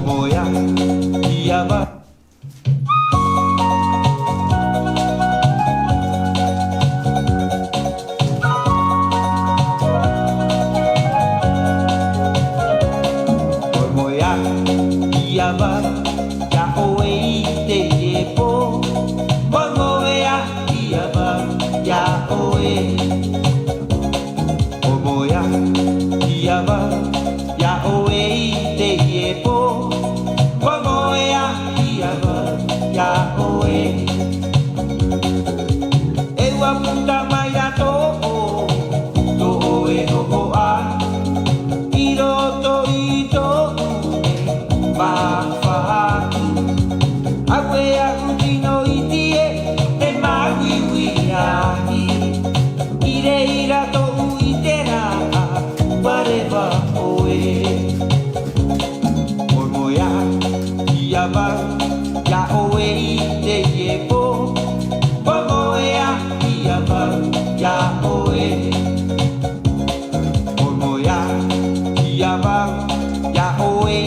moya iaba moya iaba ya oe te yepo moya iaba ya oe moya iaba ya oe te yepo moya iaba ya oe e wa puta mai da to oe ho a iro to ito ma fa awe a utino itie e ma wi wi ai ire ira to uitera whatever oe moya iaba ya oe te yepo moya iaba ya oe moya iaba ya oe